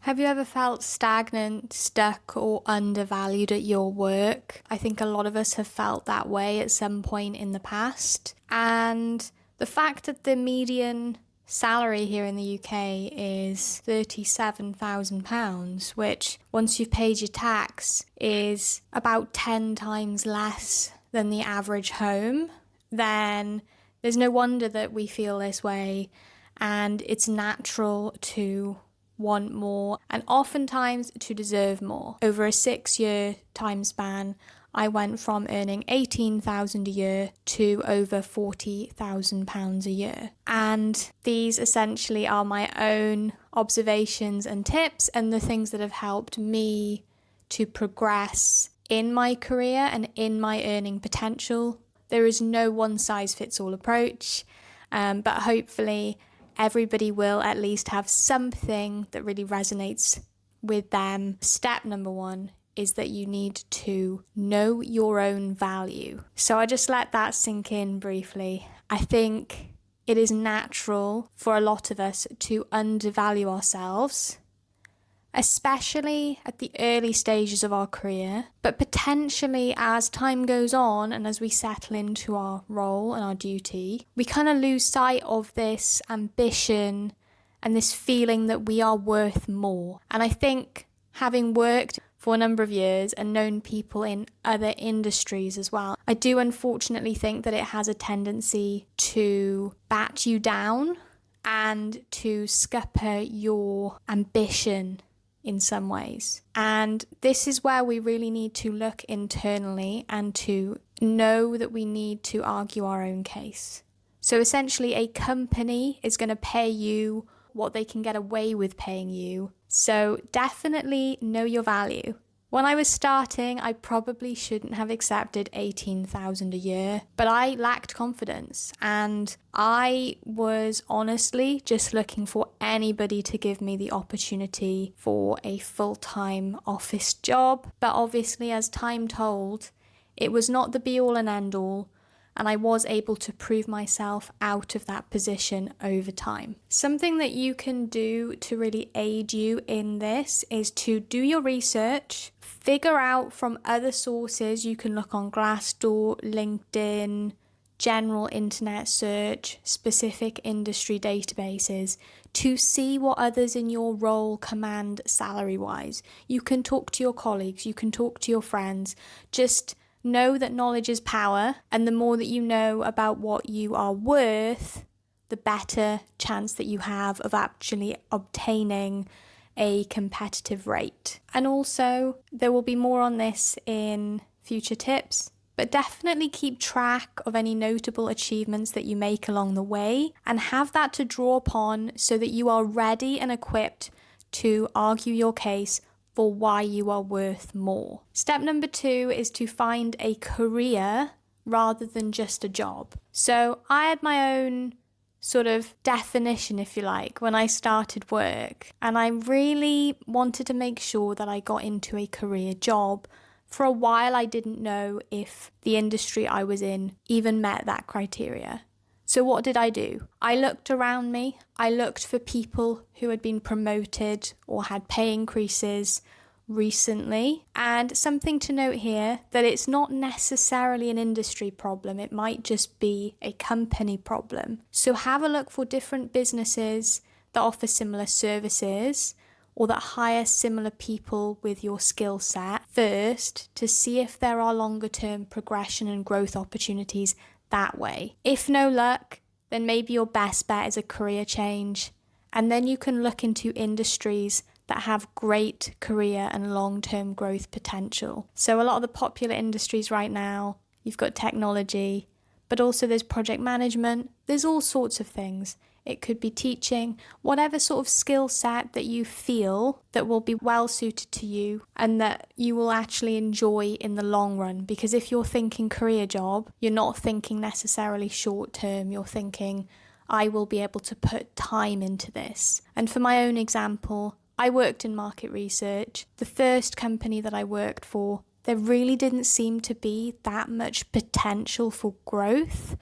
Have you ever felt stagnant, stuck, or undervalued at your work? I think a lot of us have felt that way at some point in the past. And the fact that the median salary here in the UK is £37,000, which once you've paid your tax is about 10 times less than the average home, then there's no wonder that we feel this way. And it's natural to want more and oftentimes to deserve more. Over a 6-year time span, I went from earning 18,000 a year to over 40,000 pounds a year. And these essentially are my own observations and tips and the things that have helped me to progress in my career and in my earning potential. There is no one size fits all approach, but hopefully everybody will at least have something that really resonates with them. Step number 1 is that you need to know your own value. So I just let that sink in briefly. I think it is natural for a lot of us to undervalue ourselves, especially at the early stages of our career, but potentially as time goes on and as we settle into our role and our duty, we kind of lose sight of this ambition and this feeling that we are worth more. And I think having worked for a number of years and known people in other industries as well, I do unfortunately think that it has a tendency to bat you down and to scupper your ambition in some ways. And this is where we really need to look internally and to know that we need to argue our own case. So essentially, a company is going to pay you what they can get away with paying you. So definitely know your value. When I was starting, I probably shouldn't have accepted 18,000 a year, but I lacked confidence and I was honestly just looking for anybody to give me the opportunity for a full-time office job. But obviously, as time told, it was not the be-all and end-all, and I was able to prove myself out of that position over time. Something that you can do to really aid you in this is to do your research, figure out from other sources. You can look on Glassdoor, LinkedIn, general internet search, specific industry databases to see what others in your role command salary-wise. You can talk to your colleagues, you can talk to your friends. Just know that knowledge is power, and the more that you know about what you are worth, the better chance that you have of actually obtaining a competitive rate. And also, there will be more on this in future tips, but definitely keep track of any notable achievements that you make along the way and have that to draw upon so that you are ready and equipped to argue your case for why you are worth more. Step number 2 is to find a career rather than just a job. So I had my own sort of definition, if you like, when I started work, and I really wanted to make sure that I got into a career job. For a while, I didn't know if the industry I was in even met that criteria. So what did I do? I looked around me. I looked for people who had been promoted or had pay increases recently. And something to note here, that it's not necessarily an industry problem. It might just be a company problem. So have a look for different businesses that offer similar services or that hire similar people with your skill set first to see if there are longer term progression and growth opportunities that way. If no luck, then maybe your best bet is a career change, and then you can look into industries that have great career and long-term growth potential. So a lot of the popular industries right now, you've got technology, but also there's project management, there's all sorts of things. It could be teaching, whatever sort of skill set that you feel that will be well suited to you and that you will actually enjoy in the long run. Because if you're thinking career job, you're not thinking necessarily short term, you're thinking, I will be able to put time into this. And for my own example, I worked in market research. The first company that I worked for, there really didn't seem to be that much potential for growth.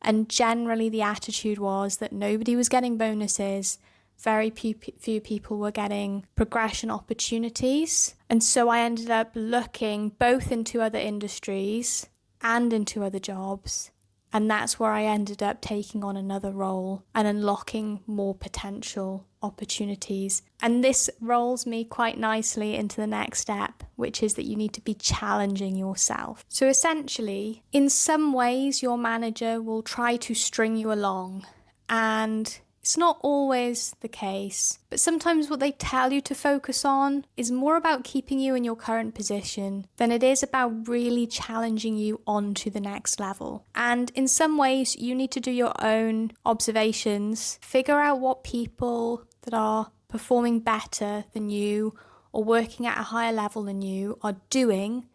And generally the attitude was that nobody was getting bonuses, very few people were getting progression opportunities. And so I ended up looking both into other industries and into other jobs. And that's where I ended up taking on another role and unlocking more potential opportunities. And this rolls me quite nicely into the next step, which is that you need to be challenging yourself. So essentially, in some ways, your manager will try to string you along, and it's not always the case, but sometimes what they tell you to focus on is more about keeping you in your current position than it is about really challenging you on to the next level. And in some ways, you need to do your own observations, figure out what people that are performing better than you or working at a higher level than you are doing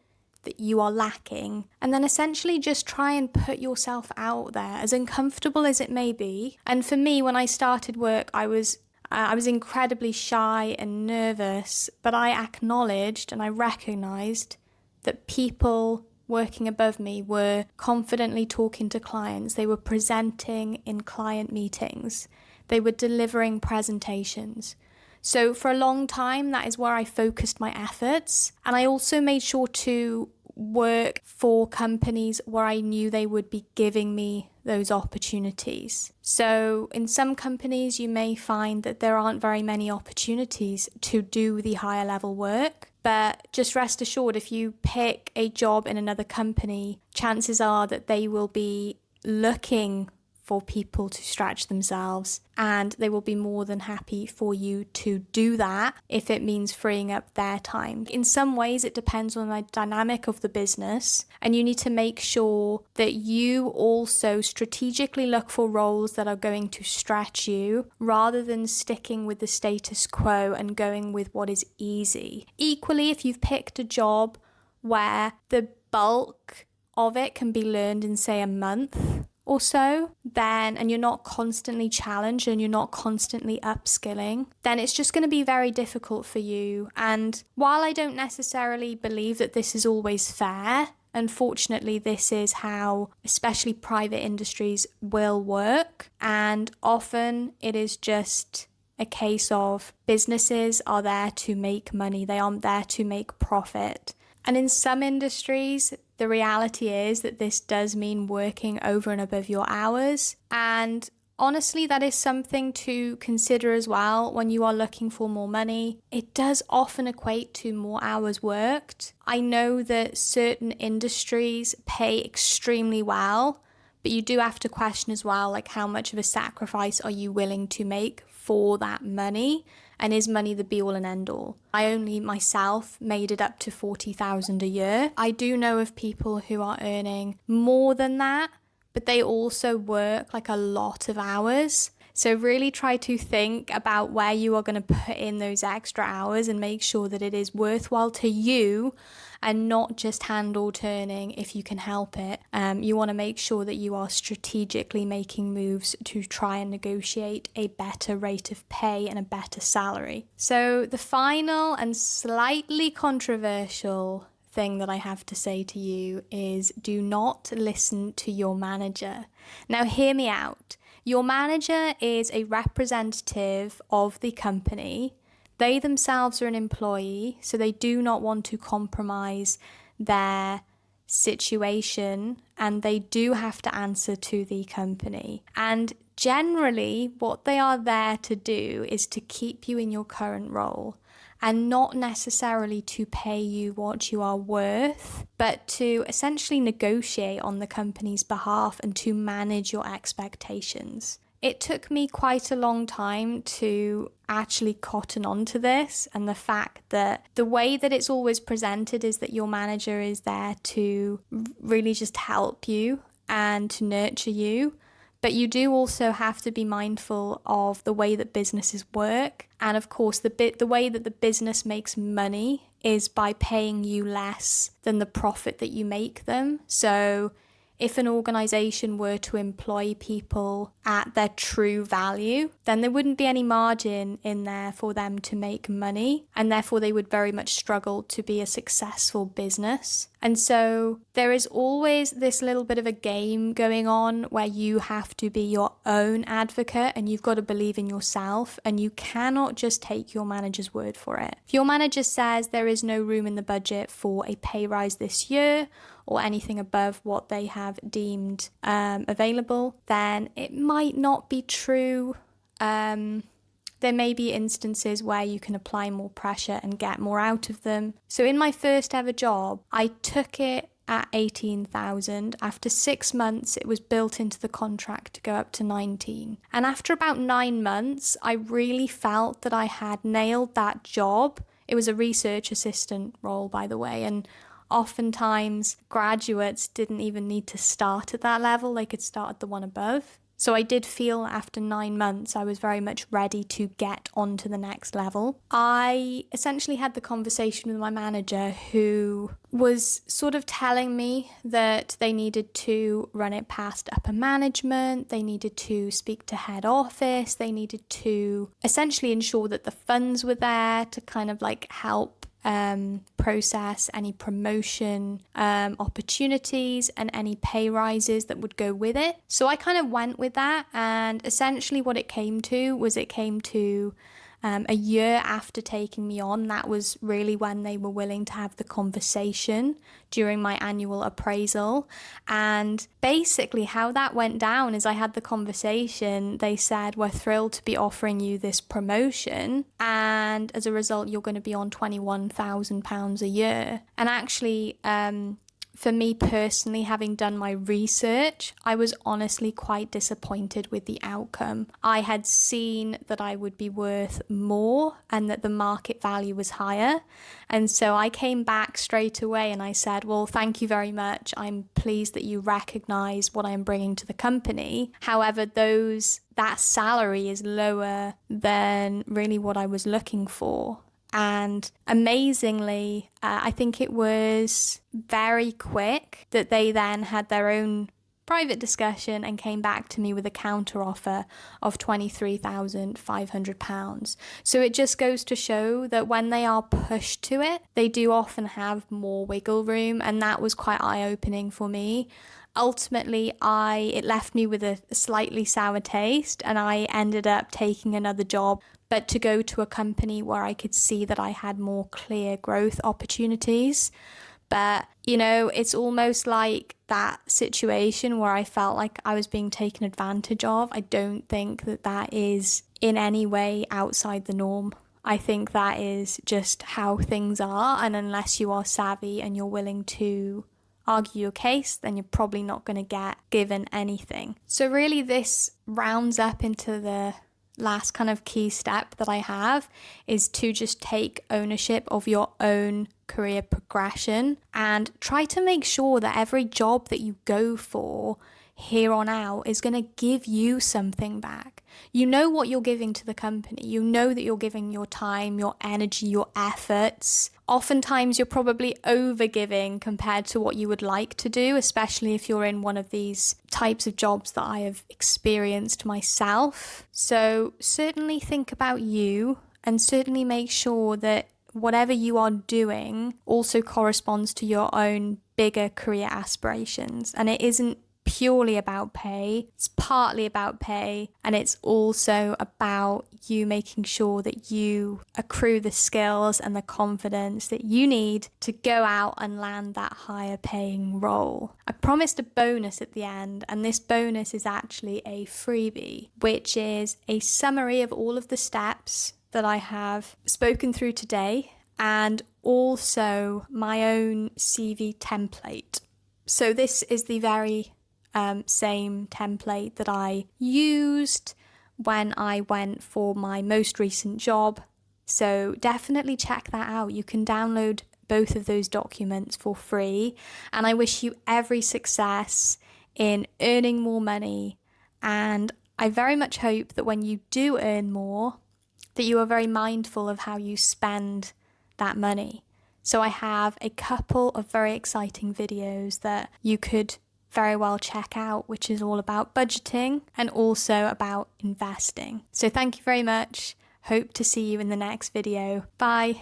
that you are lacking, and then essentially just try and put yourself out there, as uncomfortable as it may be. And for me, when I started work, I was incredibly shy and nervous, but I acknowledged and I recognized that people working above me were confidently talking to clients. They were presenting in client meetings. They were delivering presentations. So for a long time, that is where I focused my efforts. And I also made sure to work for companies where I knew they would be giving me those opportunities. So in some companies, you may find that there aren't very many opportunities to do the higher level work. But just rest assured, if you pick a job in another company, chances are that they will be looking for people to stretch themselves, and they will be more than happy for you to do that if it means freeing up their time. In some ways, it depends on the dynamic of the business, and you need to make sure that you also strategically look for roles that are going to stretch you rather than sticking with the status quo and going with what is easy. Equally, if you've picked a job where the bulk of it can be learned in, say, a month or so, then, and you're not constantly challenged and you're not constantly upskilling, then it's just going to be very difficult for you. And while I don't necessarily believe that this is always fair, unfortunately, this is how especially private industries will work. And often it is just a case of businesses are there to make money. They aren't there to make profit. And in some industries, the reality is that this does mean working over and above your hours. And honestly, that is something to consider as well when you are looking for more money. It does often equate to more hours worked. I know that certain industries pay extremely well, but you do have to question as well, like, how much of a sacrifice are you willing to make for that money? And is money the be all and end all? I only myself made it up to 40,000 a year. I do know of people who are earning more than that, but they also work like a lot of hours. So really try to think about where you are going to put in those extra hours and make sure that it is worthwhile to you and not just handle turning if you can help it. You want to make sure that you are strategically making moves to try and negotiate a better rate of pay and a better salary. So the final and slightly controversial thing that I have to say to you is do not listen to your manager. Now hear me out. Your manager is a representative of the company. They themselves are an employee, so they do not want to compromise their situation, and they do have to answer to the company. And generally, what they are there to do is to keep you in your current role and not necessarily to pay you what you are worth, but to essentially negotiate on the company's behalf and to manage your expectations. It took me quite a long time to actually cotton on to this, and the fact that the way that it's always presented is that your manager is there to really just help you and to nurture you. But you do also have to be mindful of the way that businesses work. And of course, the way that the business makes money is by paying you less than the profit that you make them. So if an organization were to employ people at their true value, then there wouldn't be any margin in there for them to make money, and therefore they would very much struggle to be a successful business. And so there is always this little bit of a game going on where you have to be your own advocate and you've got to believe in yourself, and you cannot just take your manager's word for it. If your manager says there is no room in the budget for a pay rise this year or anything above what they have deemed available, then it might not be true. There may be instances where you can apply more pressure and get more out of them. So in my first ever job, I took it at 18,000. After 6 months, it was built into the contract to go up to 19. And after about 9 months, I really felt that I had nailed that job. It was a research assistant role, by the way, and oftentimes graduates didn't even need to start at that level. They could start at the one above. So I did feel after 9 months, I was very much ready to get on to the next level. I essentially had the conversation with my manager, who was sort of telling me that they needed to run it past upper management, they needed to speak to head office, they needed to essentially ensure that the funds were there to kind of like help process any promotion opportunities and any pay rises that would go with it. So I kind of went with that, and essentially what it came to a year after taking me on. That was really when they were willing to have the conversation during my annual appraisal. And basically how that went down is I had the conversation. They said, we're thrilled to be offering you this promotion, and as a result you're going to be on £21,000 a year. And actually for me personally, having done my research, I was honestly quite disappointed with the outcome. I had seen that I would be worth more and that the market value was higher. And so I came back straight away and I said, well, thank you very much. I'm pleased that you recognize what I'm bringing to the company. However, that salary is lower than really what I was looking for. And amazingly, I think it was very quick that they then had their own private discussion and came back to me with a counter offer of £23,500. So it just goes to show that when they are pushed to it, they do often have more wiggle room, and that was quite eye-opening for me. Ultimately, it left me with a slightly sour taste, and I ended up taking another job, but to go to a company where I could see that I had more clear growth opportunities. But, it's almost like that situation where I felt like I was being taken advantage of. I don't think that is in any way outside the norm. I think that is just how things are, and unless you are savvy and you're willing to argue your case, then you're probably not going to get given anything. So really this rounds up into the last kind of key step that I have, is to just take ownership of your own career progression and try to make sure that every job that you go for here on out is going to give you something back. You know what you're giving to the company. You know that you're giving your time, your energy, your efforts. Oftentimes you're probably over-giving compared to what you would like to do, especially if you're in one of these types of jobs that I have experienced myself. So certainly think about you, and certainly make sure that whatever you are doing also corresponds to your own bigger career aspirations. And it isn't purely about pay, it's partly about pay, and it's also about you making sure that you accrue the skills and the confidence that you need to go out and land that higher paying role. I promised a bonus at the end, and this bonus is actually a freebie, which is a summary of all of the steps that I have spoken through today, and also my own CV template. So this is the very same template that I used when I went for my most recent job. So definitely check that out. You can download both of those documents for free. And I wish you every success in earning more money. And I very much hope that when you do earn more, that you are very mindful of how you spend that money. So I have a couple of very exciting videos that you could very well check out, which is all about budgeting and also about investing. So thank you very much. Hope to see you in the next video. Bye.